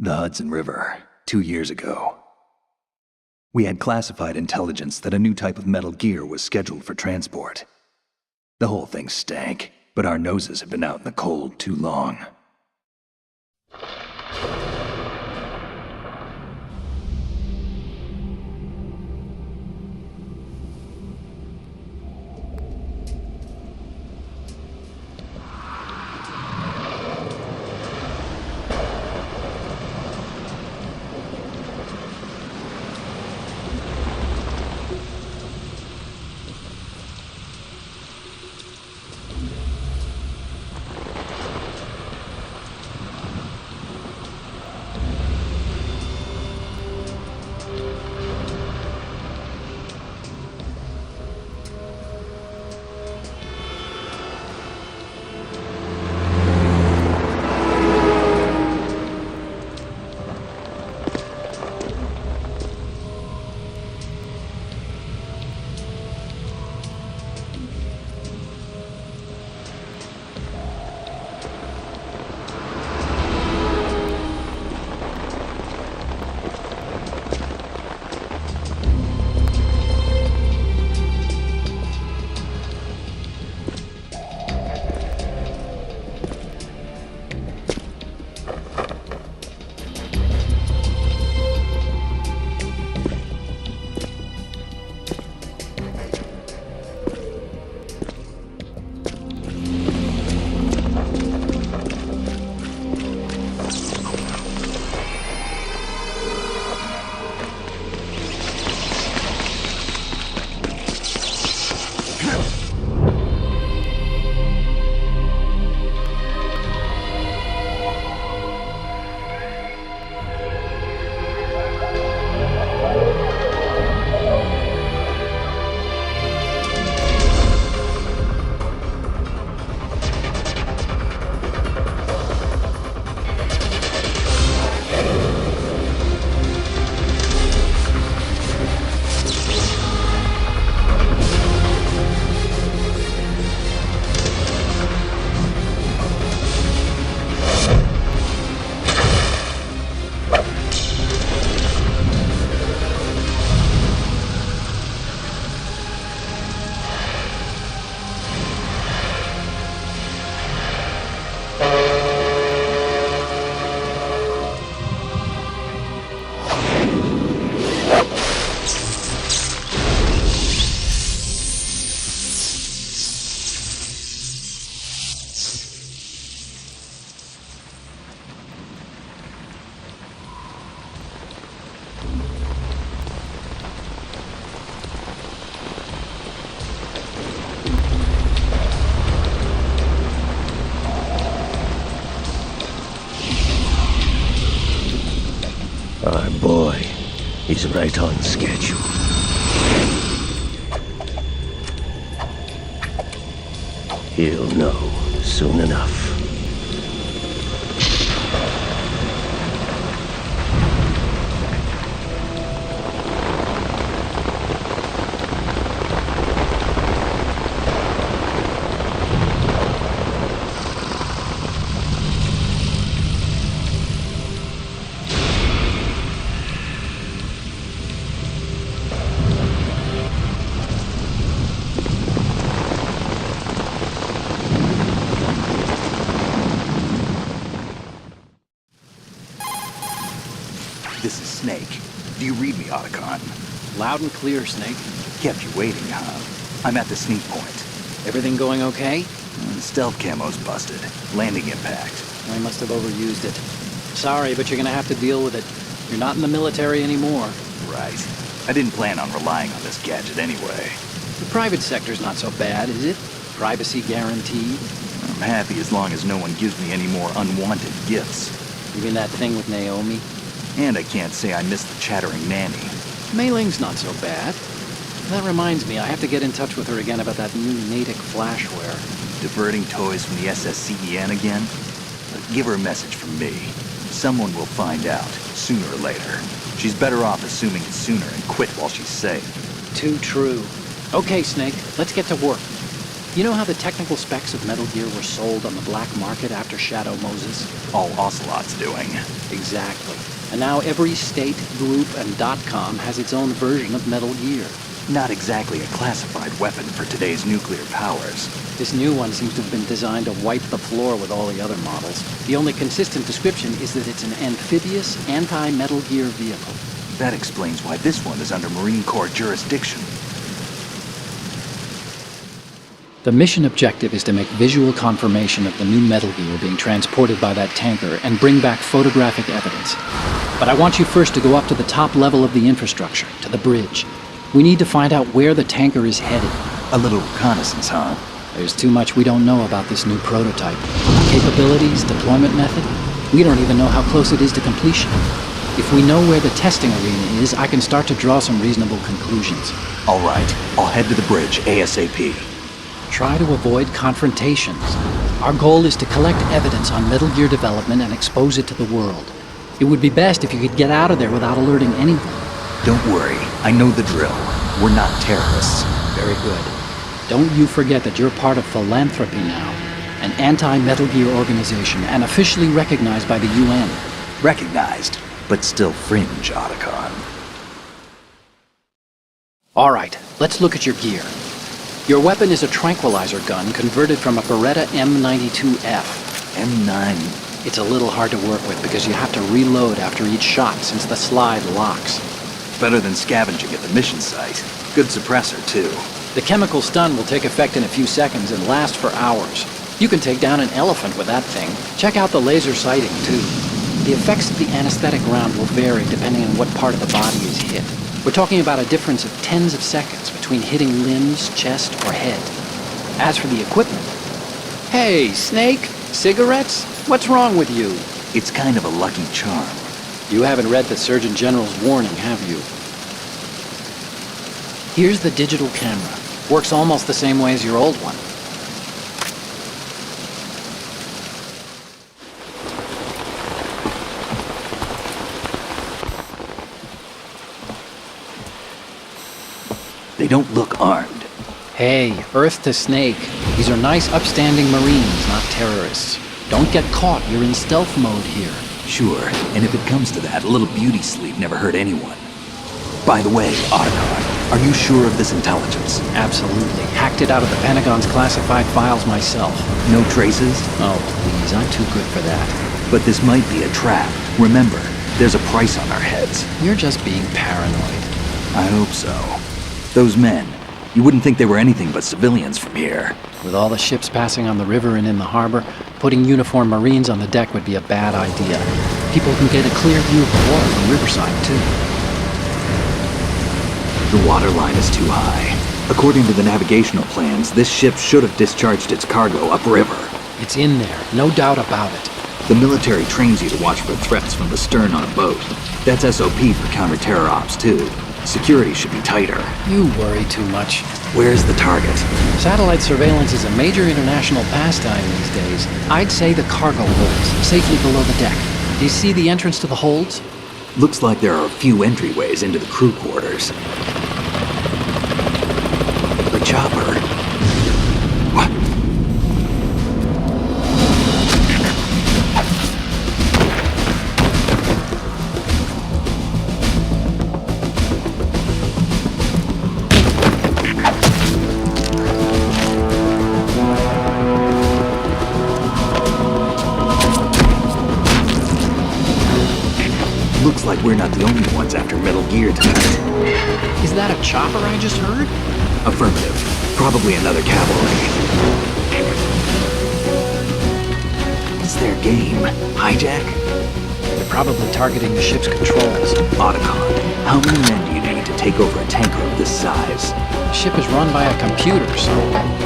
The Hudson River, 2 years ago. We had classified intelligence that a new type of metal gear was scheduled for transport. The whole thing stank, but our noses had been out in the cold too long. Our boy, he's right on schedule. He'll know soon enough. This is Snake. Do you read me, Otacon? Loud and clear, Snake. Kept you waiting, huh? I'm at the sneak point. Everything going okay? Stealth camo's busted. Landing impact. I must have overused it. Sorry, but you're gonna have to deal with it. You're not in the military anymore. Right. I didn't plan on relying on this gadget anyway. The private sector's not so bad, is it? Privacy guaranteed. I'm happy as long as no one gives me any more unwanted gifts. You mean that thing with Naomi? And I can't say I miss the chattering nanny. Mei Ling's not so bad. That reminds me, I have to get in touch with her again about that new Natick flashware. Diverting toys from the SSCEN again? Give her a message from me. Someone will find out, sooner or later. She's better off assuming it sooner and quit while she's safe. Too true. Okay, Snake, let's get to work. You know how the technical specs of Metal Gear were sold on the black market after Shadow Moses? All Ocelot's doing. Exactly. And now every state, group, and .com has its own version of Metal Gear. Not exactly a classified weapon for today's nuclear powers. This new one seems to have been designed to wipe the floor with all the other models. The only consistent description is that it's an amphibious, anti-Metal Gear vehicle. That explains why this one is under Marine Corps jurisdiction. The mission objective is to make visual confirmation of the new Metal Gear being transported by that tanker and bring back photographic evidence. But I want you first to go up to the top level of the infrastructure, to the bridge. We need to find out where the tanker is headed. A little reconnaissance, huh? There's too much we don't know about this new prototype. Capabilities, deployment method. We don't even know how close it is to completion. If we know where the testing arena is, I can start to draw some reasonable conclusions. All right, I'll head to the bridge ASAP. Try to avoid confrontations. Our goal is to collect evidence on Metal Gear development and expose it to the world. It would be best if you could get out of there without alerting anyone. Don't worry, I know the drill. We're not terrorists. Very good. Don't you forget that you're part of Philanthropy now, an anti-Metal Gear organization and officially recognized by the UN. Recognized, but still fringe, Otacon. All right, let's look at your gear. Your weapon is a tranquilizer gun converted from a Beretta M92F. M9. It's a little hard to work with because you have to reload after each shot since the slide locks. Better than scavenging at the mission site. Good suppressor, too. The chemical stun will take effect in a few seconds and last for hours. You can take down an elephant with that thing. Check out the laser sighting, too. The effects of the anesthetic round will vary depending on what part of the body is hit. We're talking about a difference of tens of seconds between hitting limbs, chest, or head. As for the equipment... Hey, Snake! Cigarettes? What's wrong with you? It's kind of a lucky charm. You haven't read the Surgeon General's warning, have you? Here's the digital camera. Works almost the same way as your old one. They don't look armed. Hey, Earth to Snake. These are nice, upstanding Marines, not terrorists. Don't get caught. You're in stealth mode here. Sure, and if it comes to that, a little beauty sleep never hurt anyone. By the way, Otacon, are you sure of this intelligence? Absolutely. Hacked it out of the Pentagon's classified files myself. No traces? Oh, please. I'm too good for that. But this might be a trap. Remember, there's a price on our heads. You're just being paranoid. I hope so. Those men, you wouldn't think they were anything but civilians from here. With all the ships passing on the river and in the harbor, putting uniformed Marines on the deck would be a bad idea. People can get a clear view of the water from Riverside, too. The water line is too high. According to the navigational plans, this ship should have discharged its cargo upriver. It's in there, no doubt about it. The military trains you to watch for threats from the stern on a boat. That's SOP for counter-terror ops, too. Security should be tighter. You worry too much. Where's the target? Satellite surveillance is a major international pastime these days. I'd say the cargo holds, safely below the deck. Do you see the entrance to the holds? Looks like there are a few entryways into the crew quarters. The chopper. What? Looks like we're not the only ones after Metal Gear tonight. Is that a chopper I just heard? Affirmative. Probably another cavalry. What's their game? Hijack? They're probably targeting the ship's controls. Otacon, how many men do you need to take over a tanker of this size? The ship is run by a computer, so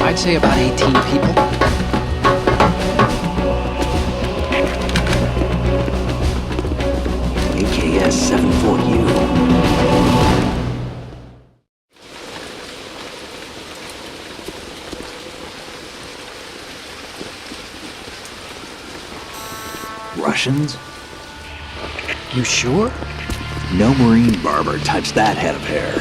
I'd say about 18 people. AKS 74U. Russians? You sure? No Marine barber touched that head of hair.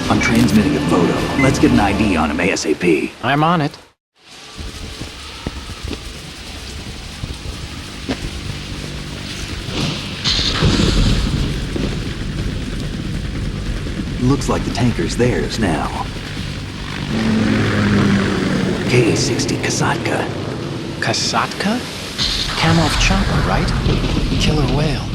I'm transmitting a photo. Let's get an ID on him ASAP. I'm on it. Looks like the tanker's theirs now. K-60 Kasatka. Kasatka? Kamov chopper, right? Killer whale.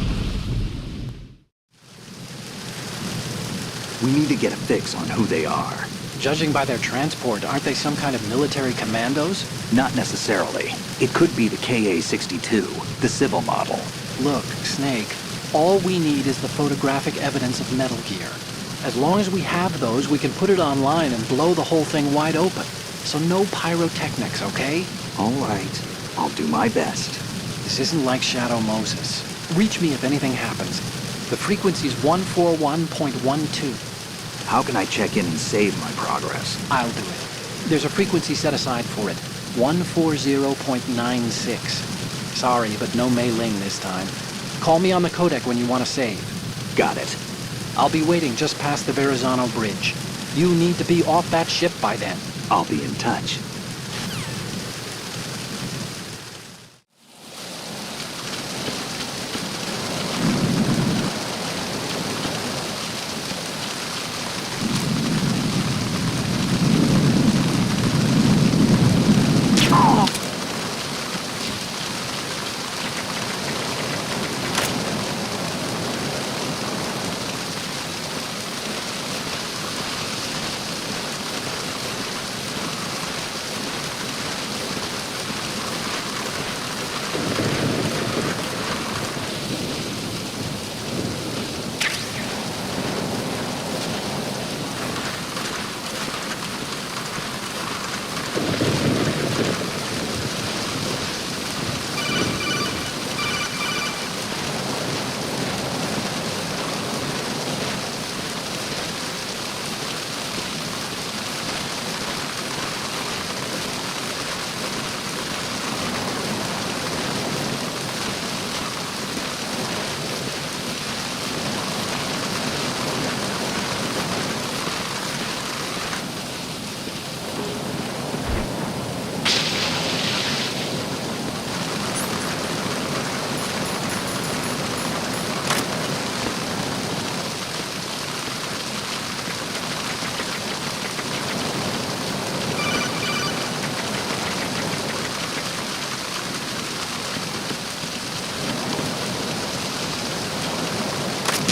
We need to get a fix on who they are. Judging by their transport, aren't they some kind of military commandos? Not necessarily. It could be the KA-62, the civil model. Look, Snake, all we need is the photographic evidence of Metal Gear. As long as we have those, we can put it online and blow the whole thing wide open. So no pyrotechnics, okay? All right. I'll do my best. This isn't like Shadow Moses. Reach me if anything happens. The frequency's 141.12. How can I check in and save my progress? I'll do it. There's a frequency set aside for it. 140.96. Sorry, but no Mei Ling this time. Call me on the codec when you want to save. Got it. I'll be waiting just past the Verrazano Bridge. You need to be off that ship by then. I'll be in touch.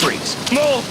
Freeze. Move!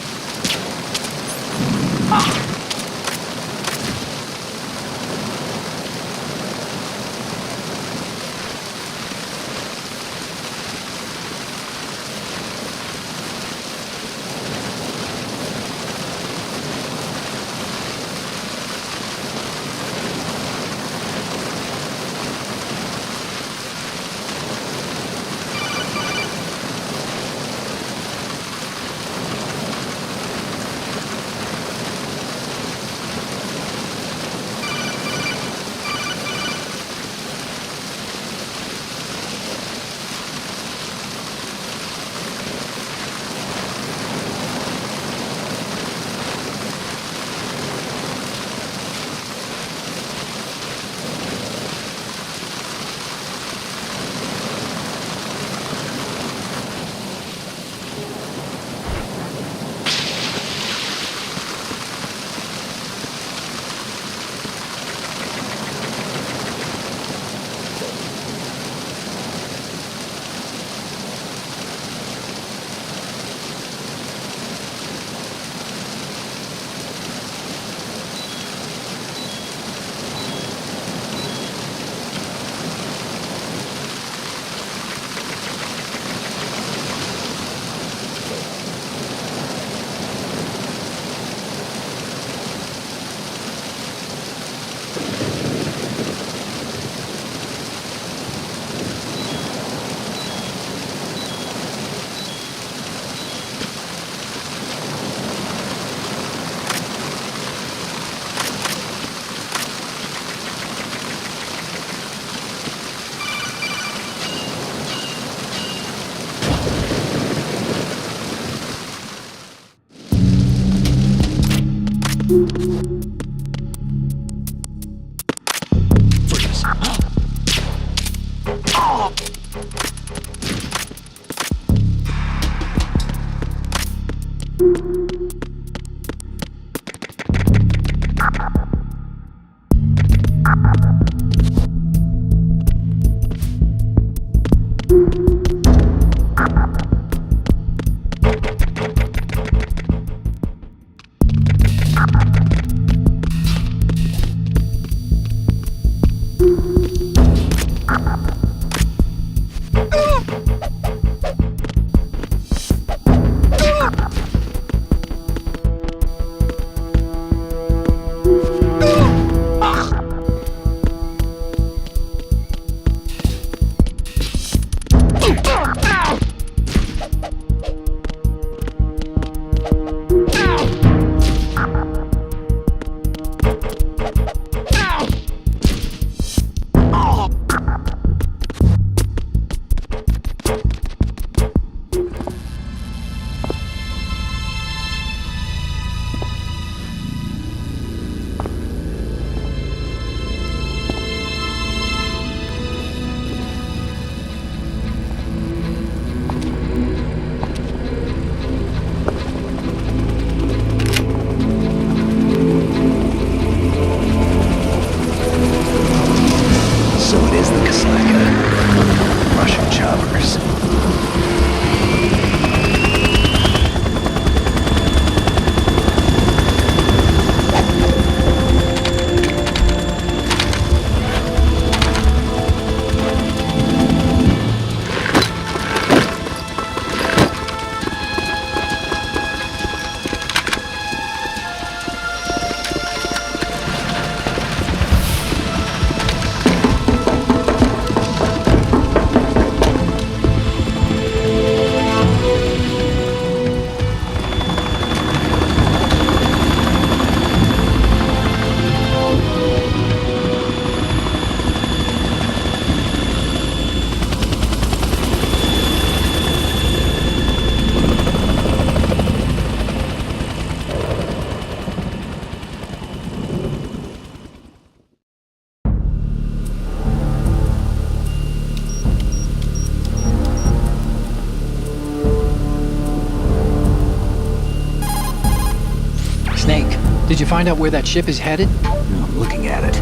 Did you find out where that ship is headed? I'm looking at it.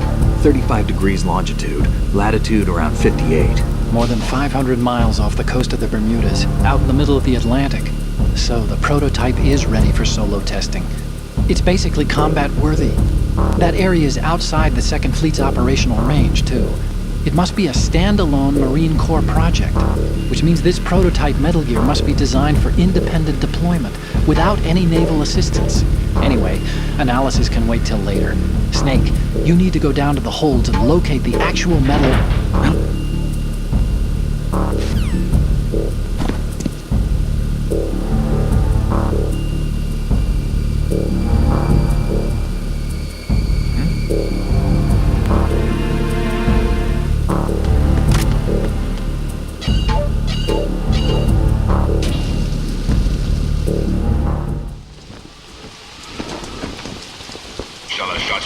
35 degrees longitude, latitude around 58. More than 500 miles off the coast of the Bermudas, out in the middle of the Atlantic. So the prototype is ready for solo testing. It's basically combat worthy. That area is outside the Second Fleet's operational range, too. It must be a standalone Marine Corps project, which means this prototype Metal Gear must be designed for independent deployment, without any naval assistance. Anyway, analysis can wait till later. Snake, you need to go down to the holds and locate the actual metal...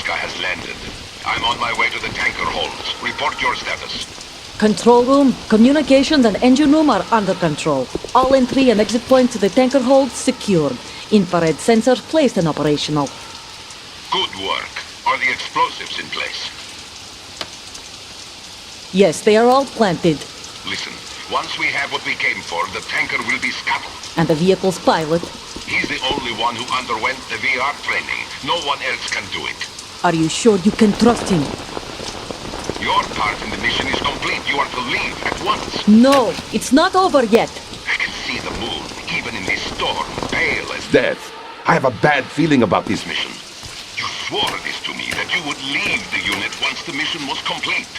has landed. I'm on my way to the tanker holds. Report your status. Control room, communications and engine room are under control. All entry and exit points to the tanker holds secured. Infrared sensors placed and operational. Good work. Are the explosives in place? Yes, they are all planted. Listen, once we have what we came for, the tanker will be scuttled. And the vehicle's pilot? He's the only one who underwent the VR training. No one else can do it. Are you sure you can trust him? Your part in the mission is complete. You are to leave at once. No, it's not over yet. I can see the moon, even in this storm, pale as death. I have a bad feeling about this mission. You swore this to me, that you would leave the unit once the mission was complete.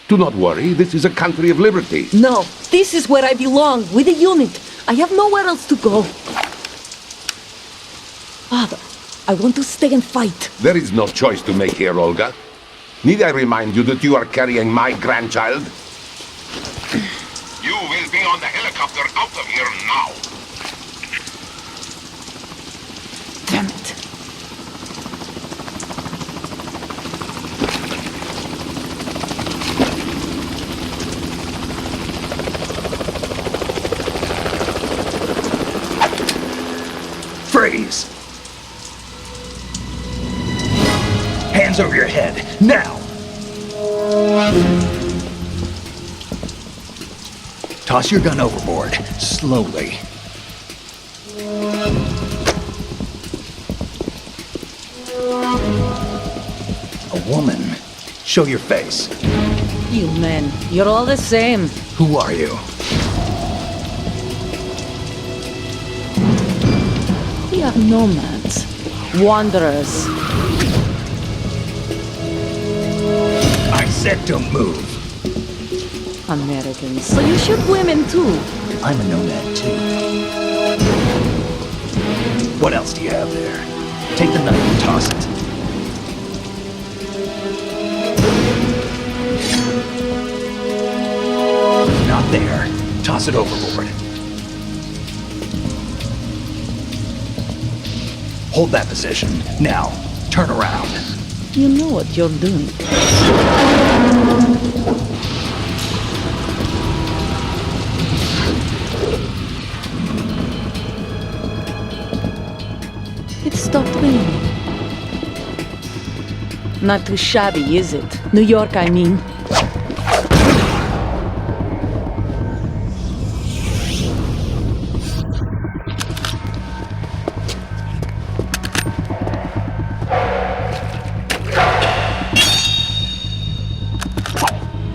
Do not worry, this is a country of liberty. No, this is where I belong, with the unit. I have nowhere else to go. Father, I want to stay and fight. There is no choice to make here, Olga. Need I remind you that you are carrying my grandchild? You will be on the helicopter out of here now. Damn it. Freeze! Hands over your head, now! Toss your gun overboard, slowly. A woman. Show your face. You men, you're all the same. Who are you? We are nomads, wanderers. I said don't move. Americans. So you shoot women too. I'm a nomad too. What else do you have there? Take the knife and toss it. Not there. Toss it overboard. Hold that position. Now, turn around. You know what you're doing. It stopped raining. Not too shabby, is it? New York, I mean.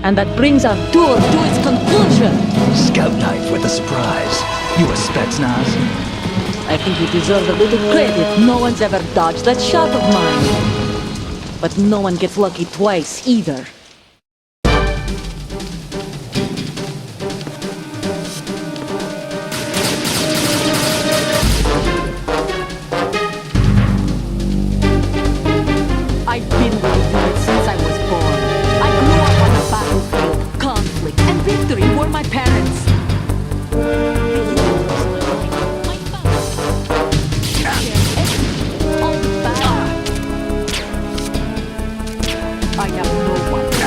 And that brings our tour to its conclusion. Scout knife with a surprise. You a Spetsnaz? I think you deserve a little credit. No one's ever dodged that shot of mine. But no one gets lucky twice, either. I've been with the unit since I was born. I grew up on the battlefield. Conflict and victory were my parents. I have no one.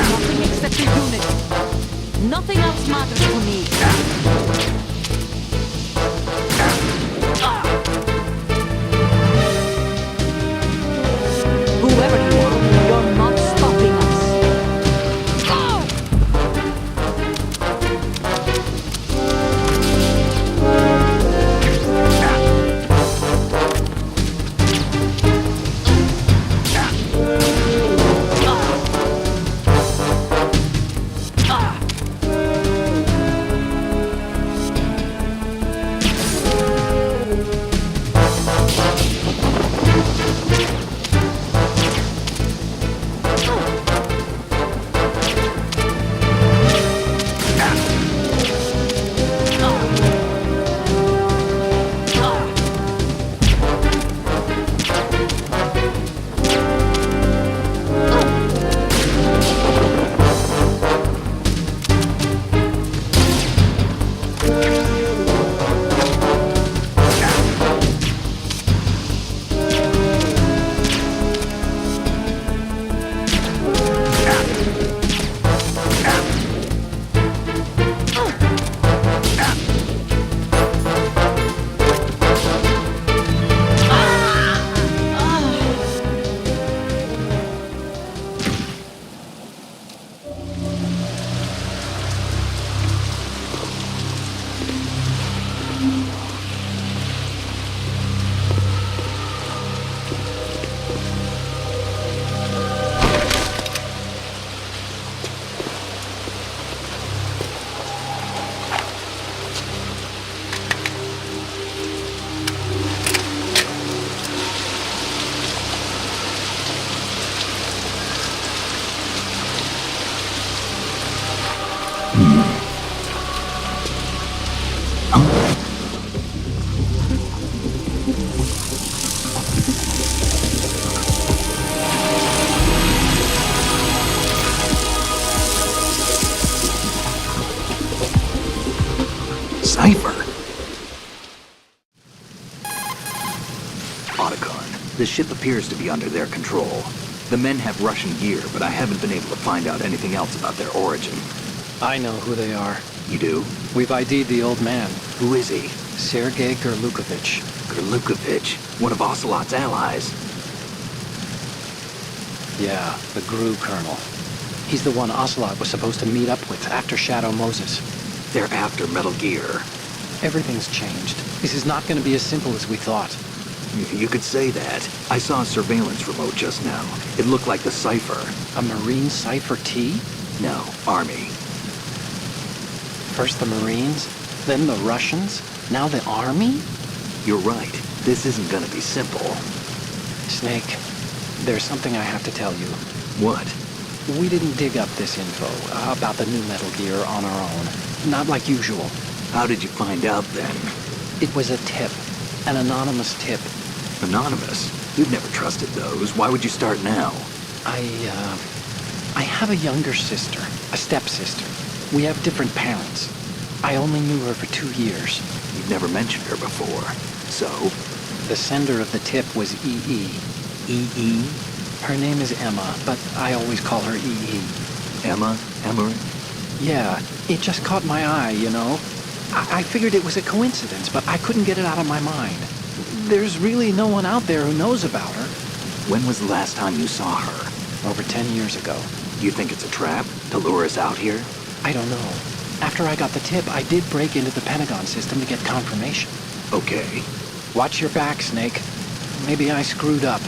Cipher. Otacon, the ship appears to be under their control. The men have Russian gear, but I haven't been able to find out anything else about their origin. I know who they are. You do? We've ID'd the old man, Who is he? Sergei Gerlukovich. Gerlukovich, one of Ocelot's allies. Yeah, the GRU colonel. He's the one Ocelot was supposed to meet up with after Shadow Moses. They're after Metal Gear. Everything's changed. This is not going to be as simple as we thought. You could say that. I saw a surveillance remote just now. It looked like the Cipher. A Marine Cipher T? No, Army. First the Marines, then the Russians, now the Army? You're right. This isn't gonna be simple. Snake, there's something I have to tell you. What? We didn't dig up this info about the new Metal Gear on our own. Not like usual. How did you find out then? It was a tip. An anonymous tip. Anonymous? You've never trusted those. Why would you start now? I have a younger sister, a stepsister. We have different parents. I only knew her for 2 years. You've never mentioned her before. So? The sender of the tip was EE. EE? Her name is Emma, but I always call her EE. Emma? Emma? Yeah, it just caught my eye, you know? I figured it was a coincidence, but I couldn't get it out of my mind. There's really no one out there who knows about her. When was the last time you saw her? Over 10 years ago. You think it's a trap? To lure us out here? I don't know. After I got the tip, I did break into the Pentagon system to get confirmation. Okay. Watch your back, Snake. Maybe I screwed up.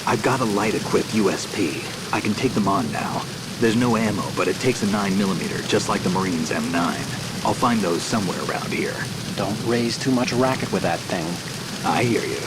I've got a light-equipped USP. I can take them on now. There's no ammo, but it takes a 9mm, just like the Marines' M9. I'll find those somewhere around here. Don't raise too much racket with that thing. I hear you.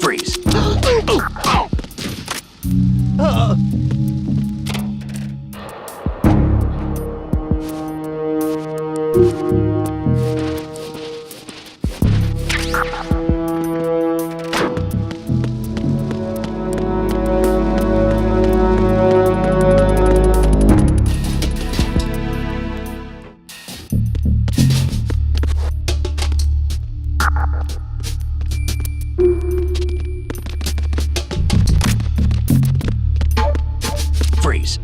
Freeze. Freeze.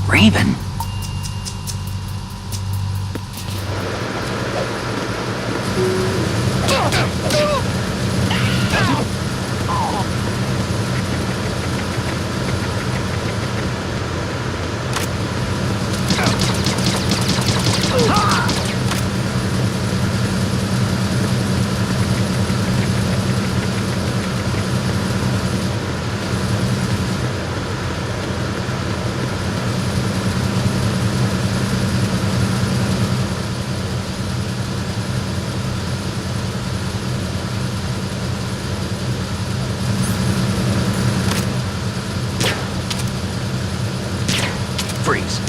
Raven. Freeze.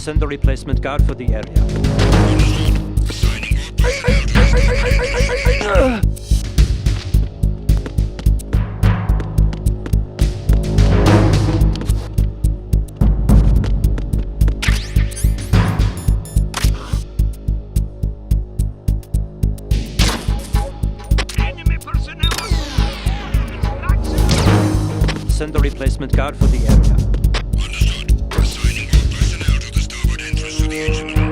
Send the replacement guard for the area. Send the replacement guard for the area. Understood. Assigning all personnel to the starboard entrance to the engine room.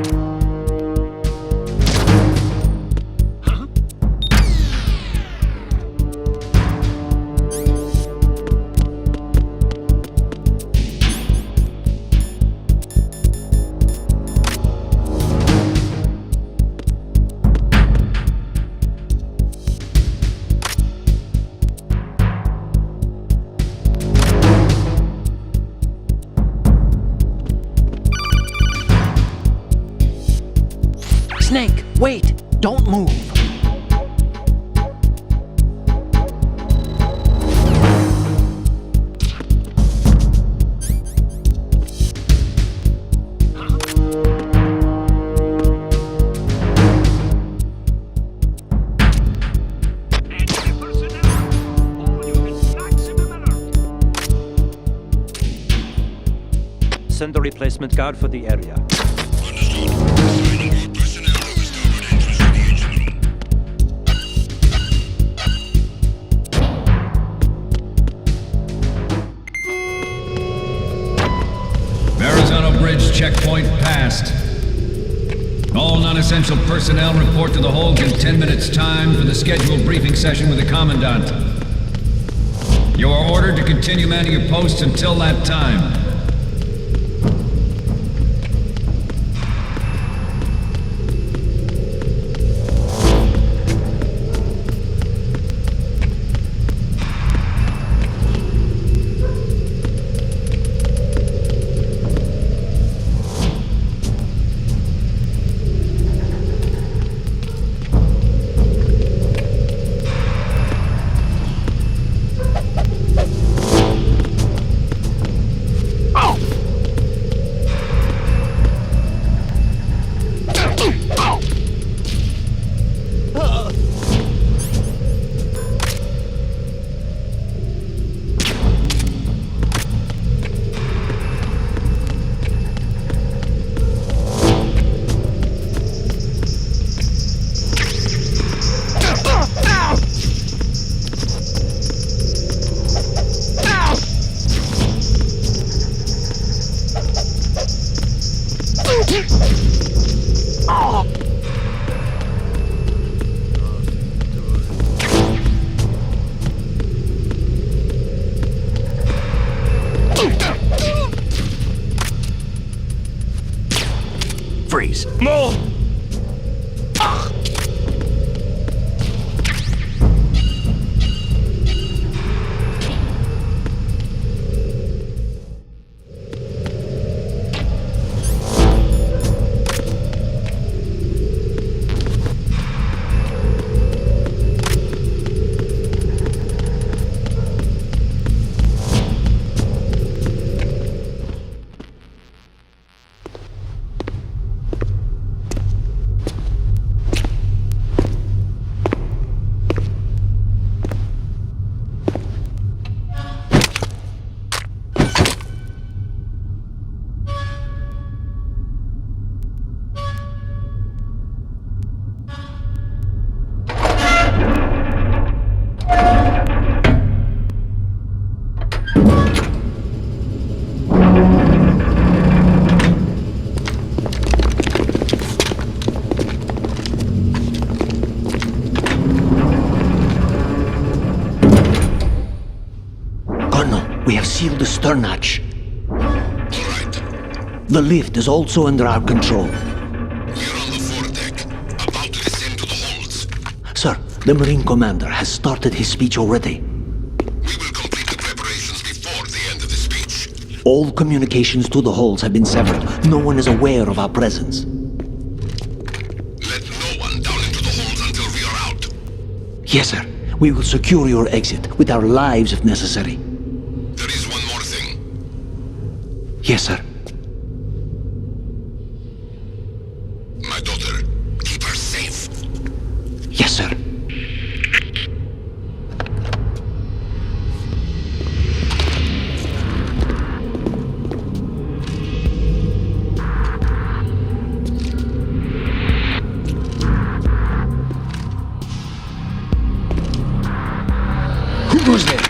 Snake, wait! Don't move! Send the replacement guard for the area. Understood. Assigning all personnel to the starboard entrance to the engine room. Verrazano Bridge checkpoint passed. All non-essential personnel report to the hold in 10 minutes' time for the scheduled briefing session with the Commandant. You are ordered to continue manning your posts until that time. Freeze. Move! We have sealed the stern hatch. All right. The lift is also under our control. We're on the foredeck, about to descend to the holds. Sir, the Marine Commander has started his speech already. We will complete the preparations before the end of the speech. All communications to the holds have been severed. No one is aware of our presence. Let no one down into the holds until we are out. Yes, sir. We will secure your exit with our lives if necessary. There is one more thing. Yes, sir. My daughter, keep her safe. Yes, sir. Who goes there?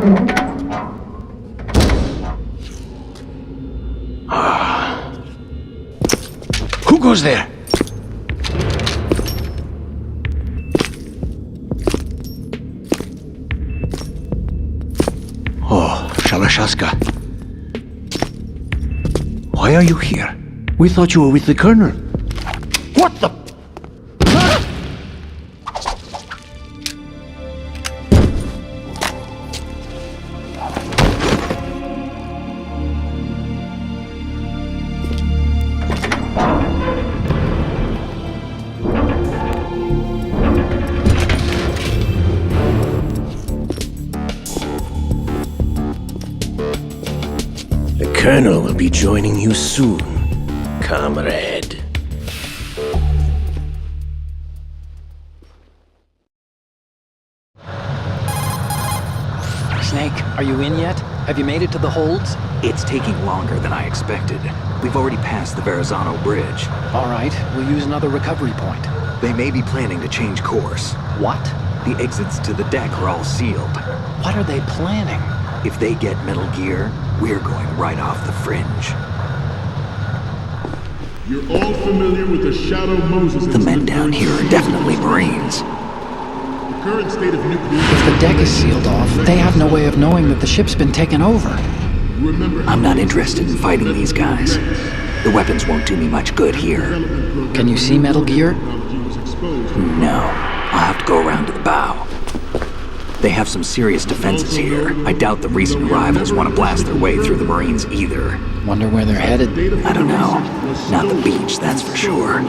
Who goes there? Oh, Shalashaska. Why are you here? We thought you were with the Colonel. What the? The Colonel will be joining you soon, comrade. Snake, are you in yet? Have you made it to the holds? It's taking longer than I expected. We've already passed the Verrazano Bridge. All right, we'll use another recovery point. They may be planning to change course. What? The exits to the deck are all sealed. What are they planning? If they get Metal Gear, we're going right off the fringe. You're all familiar with the Shadow Moses The men down here are definitely Marines. The current state of nuclear... If the deck is sealed off, they have no way of knowing that the ship's been taken over. Remember, I'm not interested in fighting these guys. The weapons won't do me much good here. Can you see Metal Gear? No. I'll have to go around to the bow. They have some serious defenses here. I doubt the recent arrivals want to blast their way through the Marines either. Wonder where they're headed? I don't know. Not the beach, that's for sure.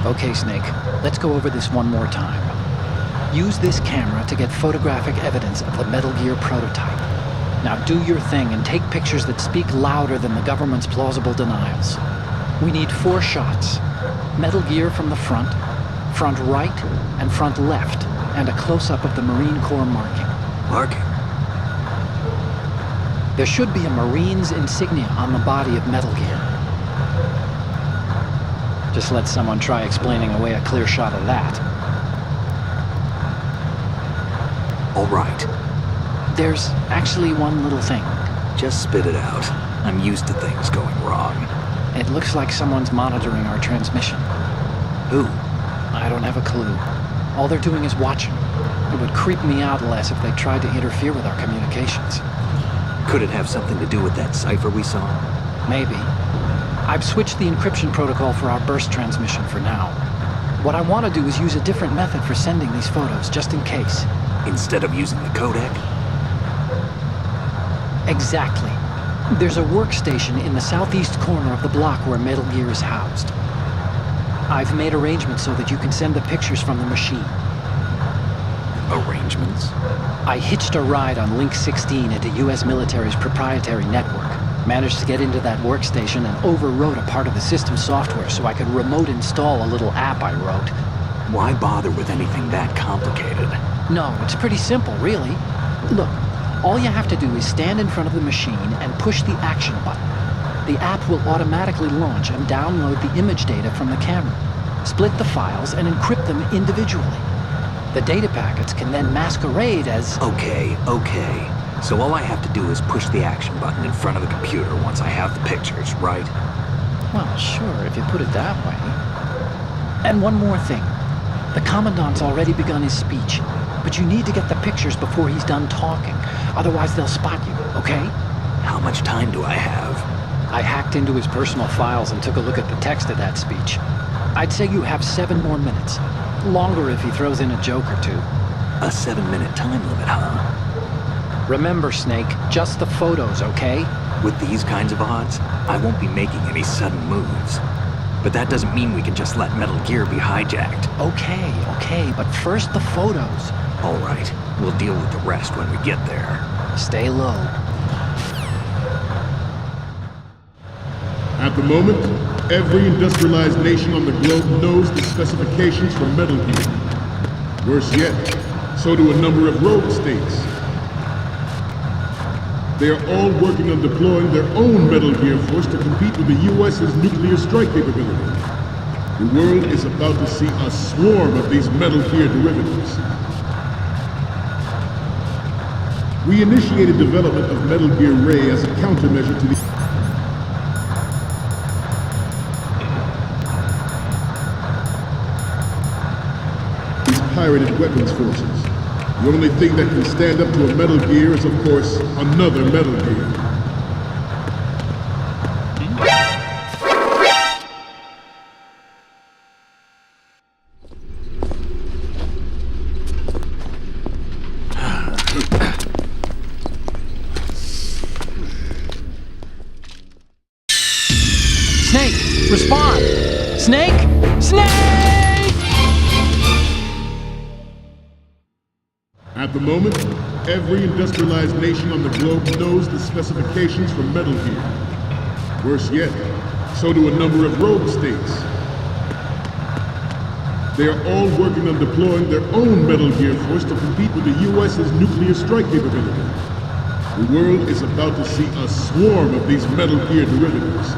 Okay, Snake. Let's go over this one more time. Use this camera to get photographic evidence of the Metal Gear prototype. Now do your thing and take pictures that speak louder than the government's plausible denials. We need 4 shots. Metal Gear from the front right, and front left, and a close-up of the Marine Corps marking. Marking? There should be a Marine's insignia on the body of Metal Gear. Just let someone try explaining away a clear shot of that. All right. There's actually one little thing. Just spit it out. I'm used to things going wrong. It looks like someone's monitoring our transmission. Who? I don't have a clue. All they're doing is watching. It would creep me out less if they tried to interfere with our communications. Could it have something to do with that cipher we saw? Maybe. I've switched the encryption protocol for our burst transmission for now. What I want to do is use a different method for sending these photos, just in case. Instead of using the codec? Exactly. There's a workstation in the southeast corner of the block where Metal Gear is housed. I've made arrangements so that you can send the pictures from the machine. Arrangements? I hitched a ride on Link 16 into U.S. military's proprietary network. Managed to get into that workstation and overwrote a part of the system software so I could remote install a little app I wrote. Why bother with anything that complicated? No, it's pretty simple, really. Look, all you have to do is stand in front of the machine and push the action button. The app will automatically launch and download the image data from the camera, split the files, and encrypt them individually. The data packets can then masquerade as... Okay. So all I have to do is push the action button in front of the computer once I have the pictures, right? Well, sure, if you put it that way. And one more thing. The Commandant's already begun his speech, but you need to get the pictures before he's done talking. Otherwise, they'll spot you, okay? How much time do I have? I hacked into his personal files and took a look at the text of that speech. I'd say you have 7 more minutes. Longer if he throws in a joke or two. A 7-minute time limit, huh? Remember, Snake, just the photos, okay? With these kinds of odds, I won't be making any sudden moves. But that doesn't mean we can just let Metal Gear be hijacked. Okay, but first the photos. All right, we'll deal with the rest when we get there. Stay low. At the moment, every industrialized nation on the globe knows the specifications for Metal Gear. Worse yet, so do a number of rogue states. They are all working on deploying their own Metal Gear force to compete with the U.S.'s nuclear strike capability. The world is about to see a swarm of these Metal Gear derivatives. We initiated development of Metal Gear Ray as a countermeasure to the pirated weapons forces. The only thing that can stand up to a Metal Gear is, of course, another Metal Gear. Snake, respond! Snake! Snake! At the moment, every industrialized nation on the globe knows the specifications for Metal Gear. Worse yet, so do a number of rogue states. They are all working on deploying their own Metal Gear force to compete with the US's nuclear strike capability. The world is about to see a swarm of these Metal Gear derivatives.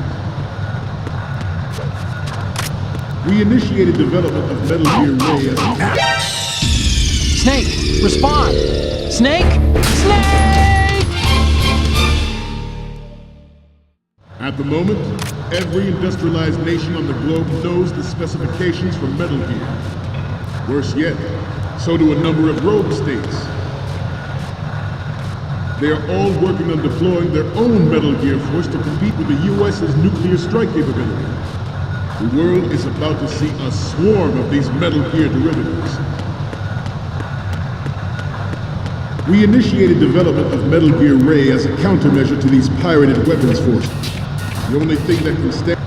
We initiated development of Metal Gear Ray as Snake, respond! Snake! Snake! At the moment, every industrialized nation on the globe knows the specifications for Metal Gear. Worse yet, so do a number of rogue states. They are all working on deploying their own Metal Gear force to compete with the US's nuclear strike capability. The world is about to see a swarm of these Metal Gear derivatives. We initiated development of Metal Gear Ray as a countermeasure to these pirated weapons forces. The only thing that can stand...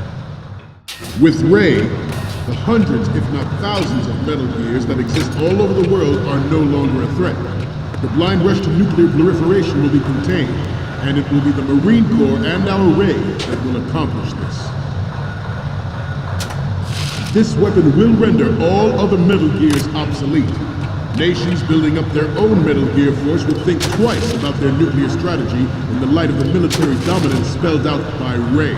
With Ray, the hundreds, if not thousands, of Metal Gears that exist all over the world are no longer a threat. The blind rush to nuclear proliferation will be contained, and it will be the Marine Corps and our Ray that will accomplish this. This weapon will render all other Metal Gears obsolete. Nations building up their own Metal Gear force will think twice about their nuclear strategy in the light of the military dominance spelled out by Ray.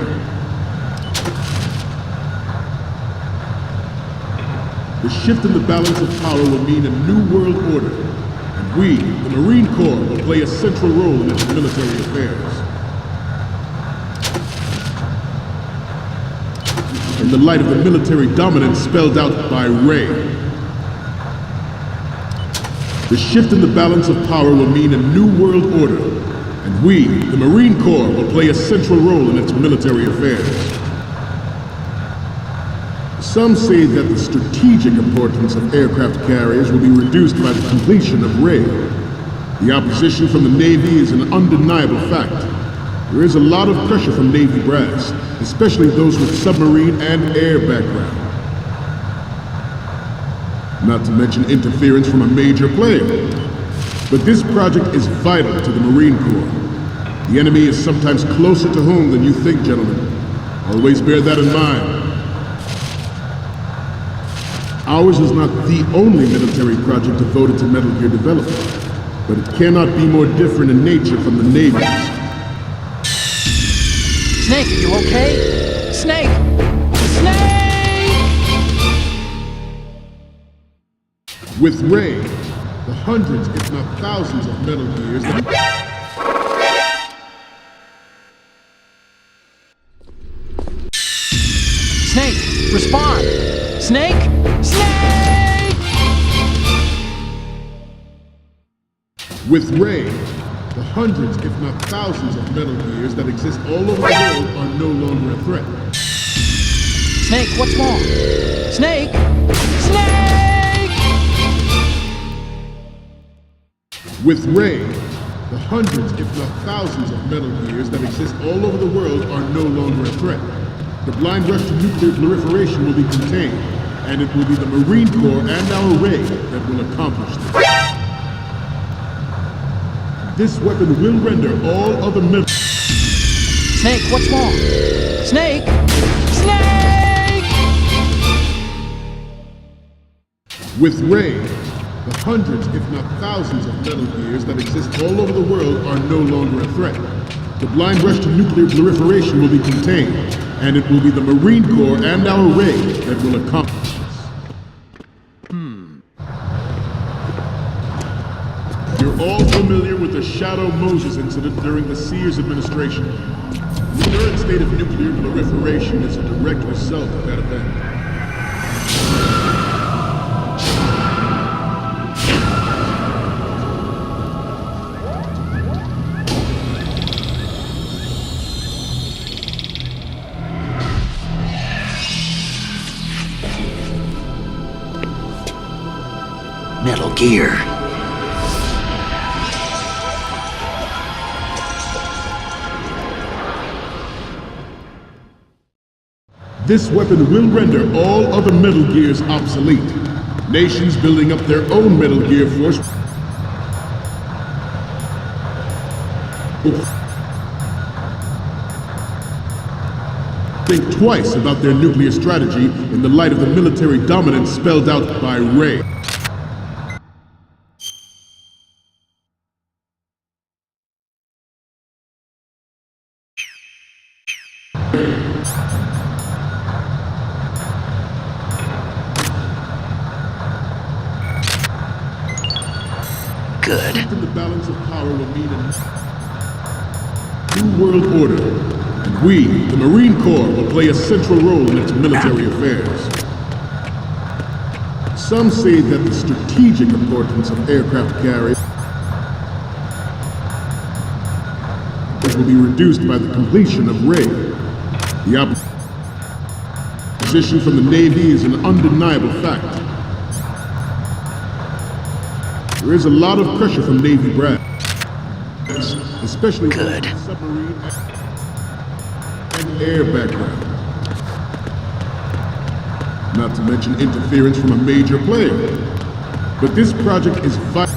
The shift in the balance of power will mean a new world order, and we, the Marine Corps, will play a central role in its military affairs. In the light of the military dominance spelled out by Ray. The shift in the balance of power will mean a new world order, and we, the Marine Corps, will play a central role in its military affairs. Some say that the strategic importance of aircraft carriers will be reduced by the completion of Ray. The opposition from the Navy is an undeniable fact. There is a lot of pressure from Navy brass, especially those with submarine and air background. Not to mention interference from a major player. But this project is vital to the Marine Corps. The enemy is sometimes closer to home than you think, gentlemen. Always bear that in mind. Ours is not the only military project devoted to Metal Gear development, but it cannot be more different in nature from the Navy's. Snake, you okay? Snake! Snake! With Ray, the hundreds, if not thousands, of Metal Gears that... Snake, respond! Snake! Snake! With Ray, the hundreds, if not thousands, of Metal Gears that exist all over the world are no longer a threat. Snake, what's wrong? Snake! Snake! With Ray, the hundreds, if not thousands, of Metal Gears that exist all over the world are no longer a threat. The blind rush to nuclear proliferation will be contained, and it will be the Marine Corps and our Ray that will accomplish this. This weapon will render all other Metal... Snake, what's wrong? Snake! Snake! With Ray, the hundreds, if not thousands, of Metal Gears that exist all over the world are no longer a threat. The blind rush to nuclear proliferation will be contained, And it will be the Marine Corps and our Ray that will accomplish this. You're all familiar with the Shadow Moses incident during the Sears administration. The current state of nuclear proliferation is a direct result of that event. Metal Gear. This weapon will render all other Metal Gears obsolete. Nations building up their own Metal Gear force will think twice about their nuclear strategy in the light of the military dominance spelled out by Ray. Good. The balance of power will mean a new world order, and we, the Marine Corps, will play a central role in its military affairs. Some say that the strategic importance of aircraft carriers will be reduced by the completion of Ray. The opposition from the Navy is an undeniable fact. There is a lot of pressure from Navy brass, especially Good. from the submarine and air background. Not to mention interference from a major player. But this project is vital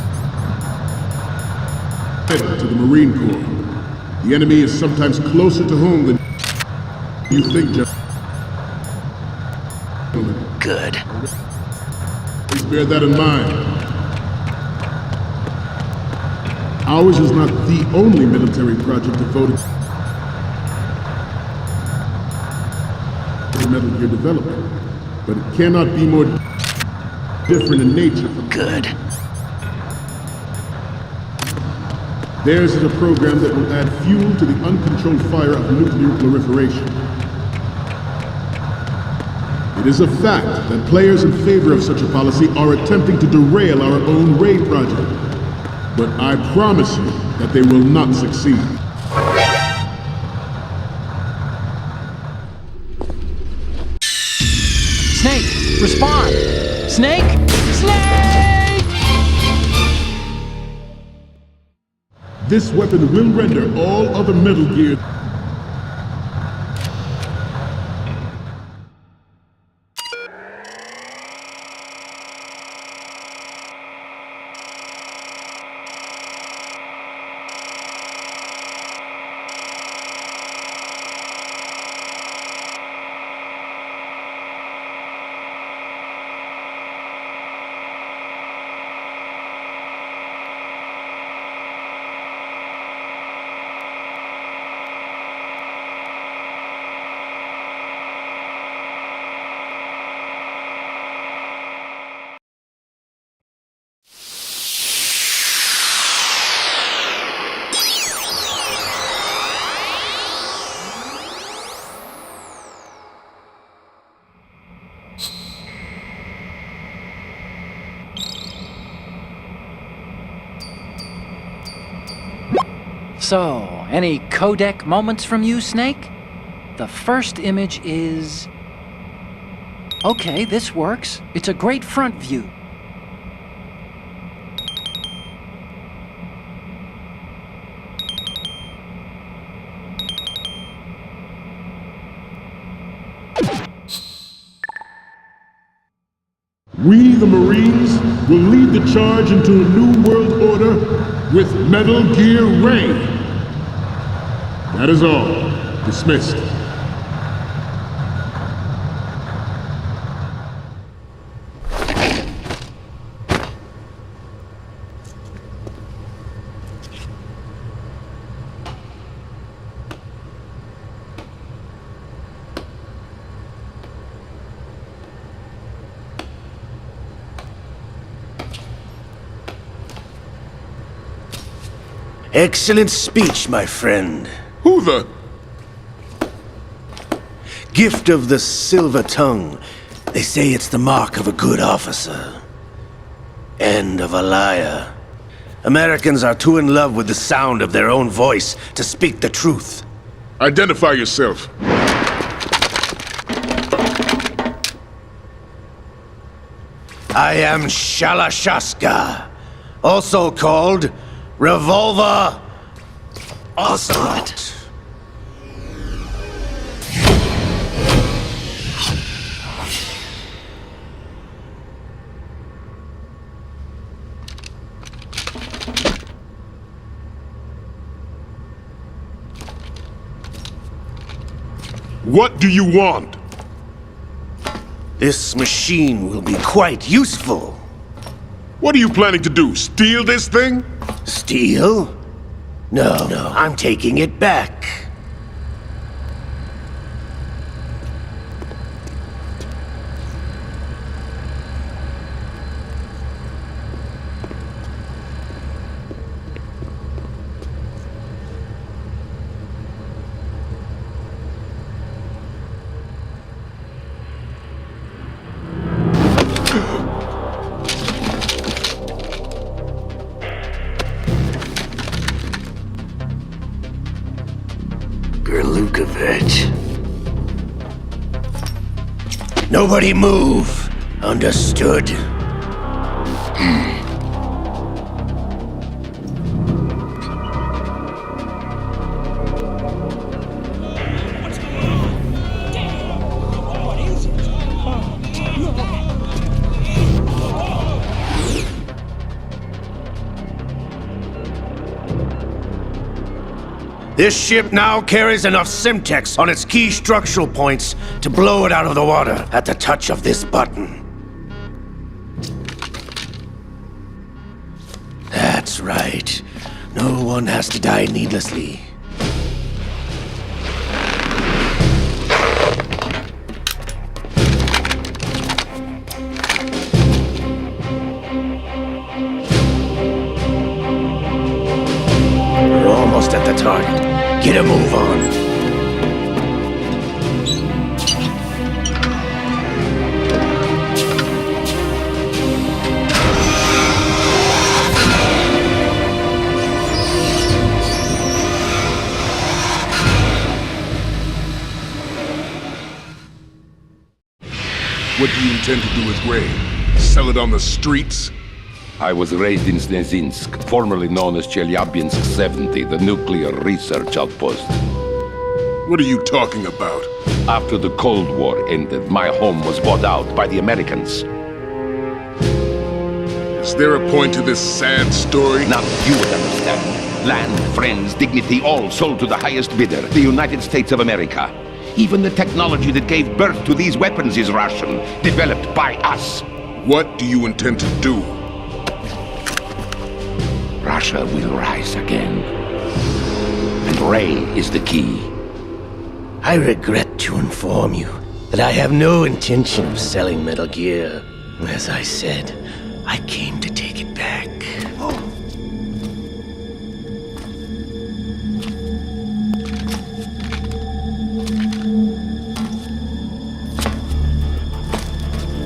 to the Marine Corps. The enemy is sometimes closer to home than you think, gentlemen. Good. Please bear that in mind. Ours is not the only military project devoted to Metal Gear development, but it cannot be more different in nature. Good. Theirs is a program that will add fuel to the uncontrolled fire of nuclear proliferation. It is a fact that players in favor of such a policy are attempting to derail our own Ray project. But I promise you that they will not succeed. Snake, respond! Snake! Snake! This weapon will render all other Metal Gear So, any codec moments from you, Snake? The first image is... Okay, this works. It's a great front view. We, the Marines, will lead the charge into a new world order with Metal Gear Ray. That is all. Dismissed. Excellent speech, my friend. Who the... Gift of the silver tongue. They say it's the mark of a good officer. And of a liar. Americans are too in love with the sound of their own voice to speak the truth. Identify yourself. I am Shalashaska, also called Revolver Ocelot. What do you want? This machine will be quite useful. What are you planning to do? Steal this thing? Steal? No, I'm taking it back. Nobody move. Understood? This ship now carries enough Simtex on its key structural points to blow it out of the water at the touch of this button. That's right. No one has to die needlessly. We're almost at the target. Get a move on. What do you intend to do with Ray? Sell it on the streets? I was raised in Snezinsk, formerly known as Chelyabinsk 70, the nuclear research outpost. What are you talking about? After the Cold War ended, my home was bought out by the Americans. Is there a point to this sad story? None you would understand. Land, friends, dignity, all sold to the highest bidder, the United States of America. Even the technology that gave birth to these weapons is Russian, developed by us. What do you intend to do? Russia will rise again. And Ray is the key. I regret to inform you that I have no intention of selling Metal Gear. As I said, I came to take it back.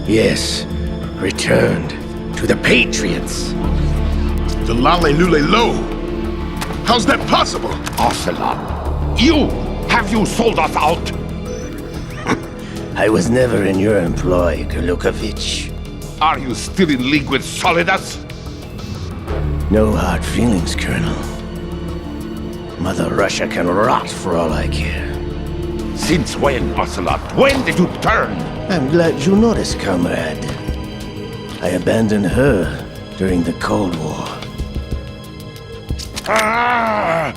Yes, returned to the Patriots. The Lale Lule Lo? How's that possible? Ocelot, you! Have you sold us out? I was never in your employ, Gurlukovich. Are you still in league with Solidas? No hard feelings, Colonel. Mother Russia can rot for all I care. Since when, Ocelot? When did you turn? I'm glad you noticed, comrade. I abandoned her during the Cold War. Ah!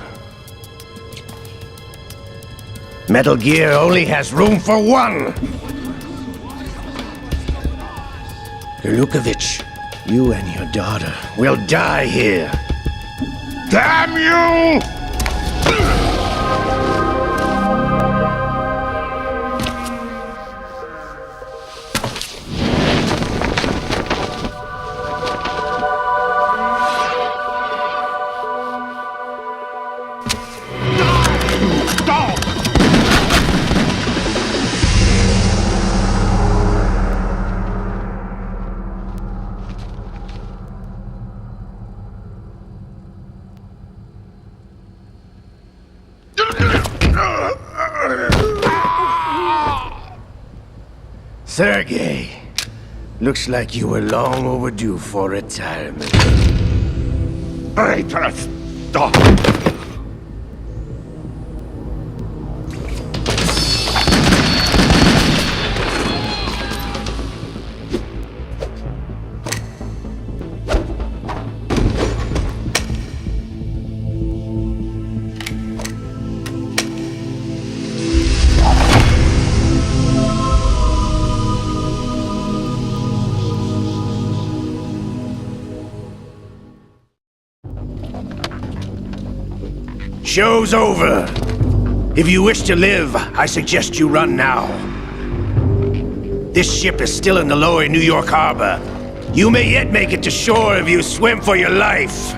Metal Gear only has room for one! Gurlukovich, you and your daughter will die here. Damn you! Sergei, looks like you were long overdue for retirement. Traitorous dog! Show's over. If you wish to live, I suggest you run now. This ship is still in the lower New York harbor. You may yet make it to shore if you swim for your life.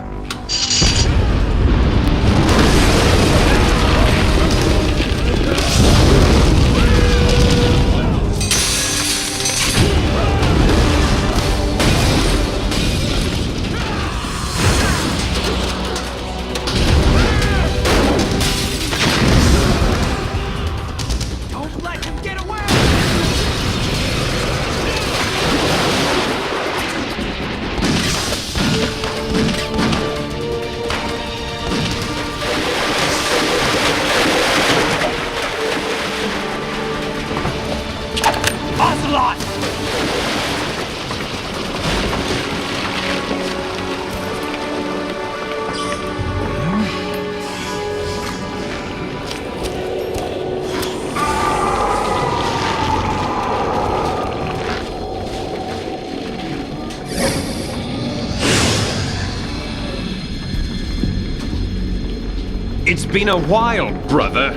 It's been a while, brother.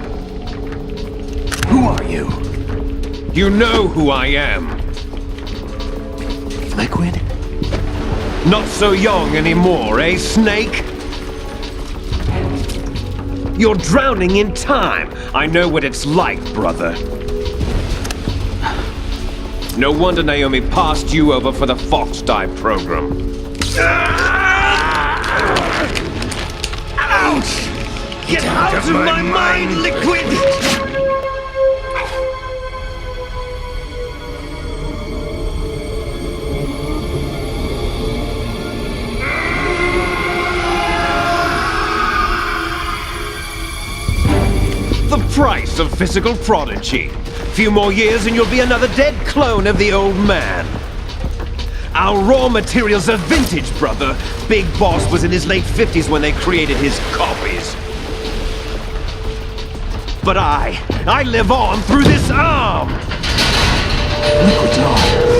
Who are you? You know who I am. Liquid? Not so young anymore, eh, Snake? You're drowning in time. I know what it's like, brother. No wonder Naomi passed you over for the Fox Die program. Ouch! Get out of my mind, Liquid! The price of physical prodigy. Few more years and you'll be another dead clone of the old man. Our raw materials are vintage, brother. Big Boss was in his late 50s when they created his copies. But I live on through this arm! Liquid's on.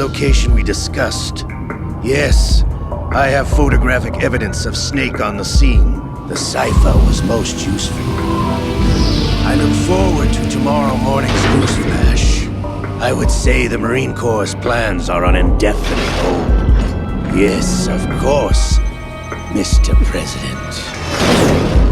location we discussed. Yes, I have photographic evidence of Snake on the scene. The cipher was most useful. I look forward to tomorrow morning's newsflash. I would say the Marine Corps' plans are on indefinite hold. Yes, of course, Mr. President.